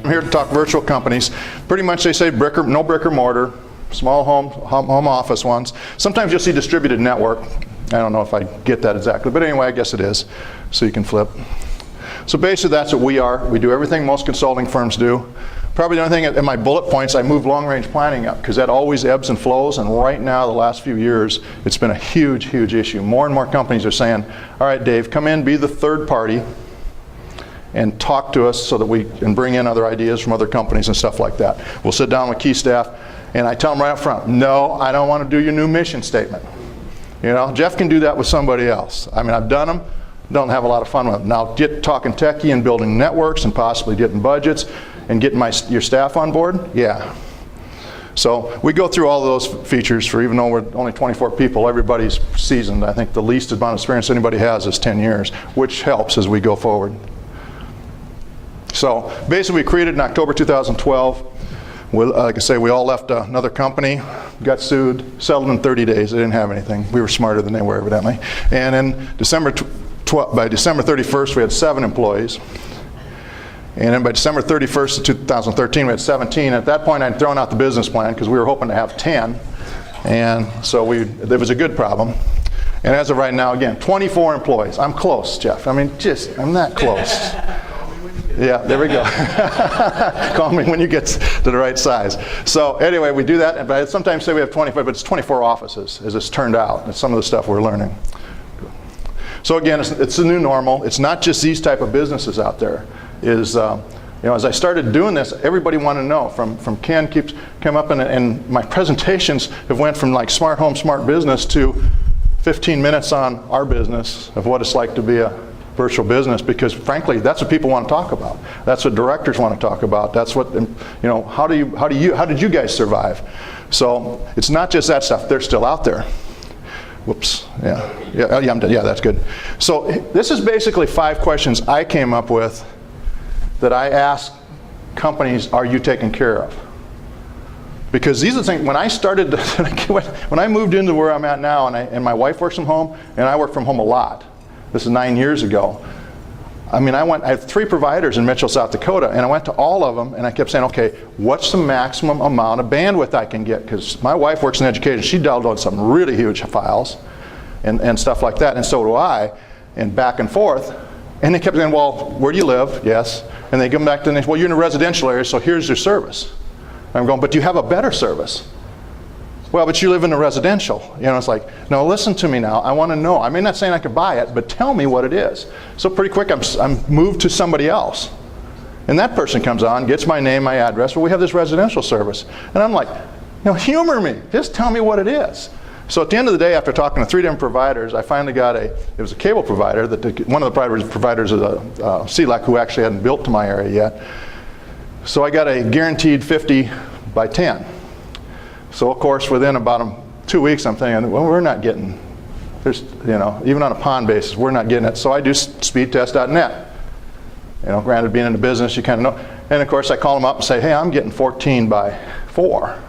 I'm here to talk virtual companies. Pretty much they say no brick or mortar, small home office ones. Sometimes you'll see distributed network. I don't know if I get that exactly, but anyway, I guess it is. So you can flip. So basically that's what we are. We do everything most consulting firms do. Probably the only thing in my bullet points, I moved long-range planning up because that always ebbs and flows, and right now, the last few years, it's been a huge, huge issue. More and more companies are saying, all right, Dave, come in, be the third party, and talk to us so that we can bring in other ideas from other companies and stuff like that. We'll sit down with key staff, and I tell them right up front, no, I don't want to do your new mission statement. You know, Jeff can do that with somebody else. I mean, I've done them, don't have a lot of fun with them. Now, talking techie and building networks and possibly getting budgets and getting your staff on board, yeah. So we go through all of those features for, even though we're only 24 people, everybody's seasoned. I think the least amount of experience anybody has is 10 years, which helps as we go forward. So basically we created in October 2012. Like I say, we all left another company, got sued, settled in 30 days. They didn't have anything. We were smarter than they were, evidently. And in by December 31st, we had 7 employees. And then by December 31st of 2013, we had 17. At that point, I'd thrown out the business plan because we were hoping to have 10. And so it was a good problem. And as of right now, again, 24 employees. I'm close, Jeff. I mean, I'm that close. Yeah, there we go. Call me when you get to the right size. So anyway, we do that. But I sometimes say we have 25, but it's 24 offices, as it's turned out. It's some of the stuff we're learning. So again, it's the new normal. It's not just these type of businesses out there. You know, as I started doing this, everybody wanted to know. From Ken came up and my presentations have went from like smart home, smart business to 15 minutes on our business of what it's like to be a virtual business, because frankly, that's what people want to talk about. That's what directors want to talk about. That's what, you know, how did you guys survive? So it's not just that stuff. They're still out there. Whoops. Yeah, I'm done. Yeah, that's good. So this is basically 5 questions I came up with that I ask companies, are you taken care of? Because these are the things, when I started, when I moved into where I'm at now, and my wife works from home, and I work from home a lot. This is 9 years ago. I mean, I have 3 providers in Mitchell, South Dakota, and I went to all of them, and I kept saying, okay, what's the maximum amount of bandwidth I can get? Because my wife works in education. She downloads some really huge files and stuff like that, and so do I, and back and forth. And they kept saying, well, where do you live? Yes. And they come back to the next, well, you're in a residential area, so here's your service. And I'm going, but do you have a better service? Well, but you live in a residential. You know, it's like, no, listen to me now. I want to know. I'm not saying I could buy it, but tell me what it is. So pretty quick, I'm moved to somebody else. And that person comes on, gets my name, my address. Well, we have this residential service. And I'm like, you know, humor me. Just tell me what it is. So at the end of the day, after talking to 3 different providers, I finally got it was a cable provider. One of the providers is a CLEC who actually hadn't built to my area yet. So I got a guaranteed 50 by 10. So of course, within about 2 weeks, I'm thinking, well, we're not getting, you know, even on a PON basis, we're not getting it. So I do speedtest.net. You know, granted, being in the business, you kind of know. And of course, I call them up and say, hey, I'm getting 14 by 4.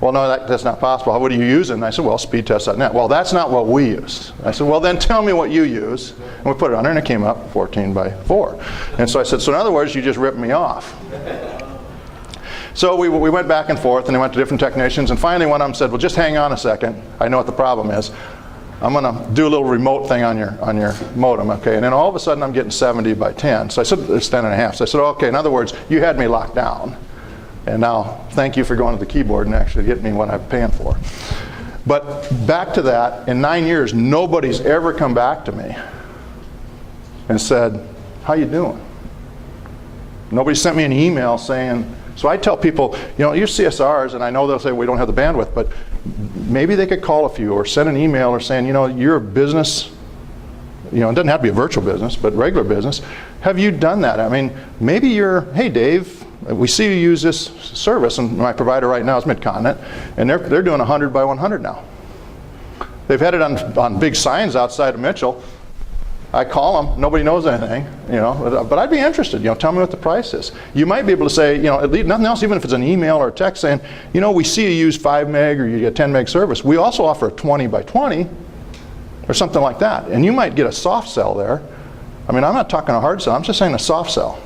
Well, no, that's not possible. What are you using? And I said, well, speedtest.net. Well, that's not what we use. I said, well, then tell me what you use. And we put it on there, and it came up 14 by 4. And so I said, so in other words, you just ripped me off. So we went back and forth, and they went to different technicians, and finally one of them said, well, just hang on a second. I know what the problem is. I'm going to do a little remote thing on your modem, okay? And then all of a sudden I'm getting 70 by 10. So I said, it's 10 and a half. So I said, okay, in other words, you had me locked down. And now, thank you for going to the keyboard and actually getting me what I'm paying for. But back to that, in 9 years, nobody's ever come back to me and said, how you doing? Nobody sent me an email saying, so I tell people, you know, you're CSRs, and I know they'll say we don't have the bandwidth, but maybe they could call a few or send an email or saying, you know, you're a business, you know, it doesn't have to be a virtual business, but regular business. Have you done that? I mean, maybe hey, Dave, we see you use this service, and my provider right now is Mid-Continent, and they're doing 100 by 100 now. They've had it on big signs outside of Mitchell. I call them, nobody knows anything, you know, but I'd be interested, you know, tell me what the price is. You might be able to say, you know, at least nothing else, even if it's an email or a text saying, you know, we see you use 5 meg or you get 10 meg service. We also offer a 20 by 20 or something like that. And you might get a soft sell there. I mean, I'm not talking a hard sell, I'm just saying a soft sell.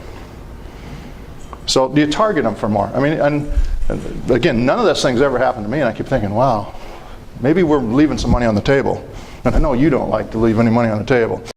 So do you target them for more? I mean, and again, none of those things ever happened to me, and I keep thinking, wow, maybe we're leaving some money on the table. And I know you don't like to leave any money on the table.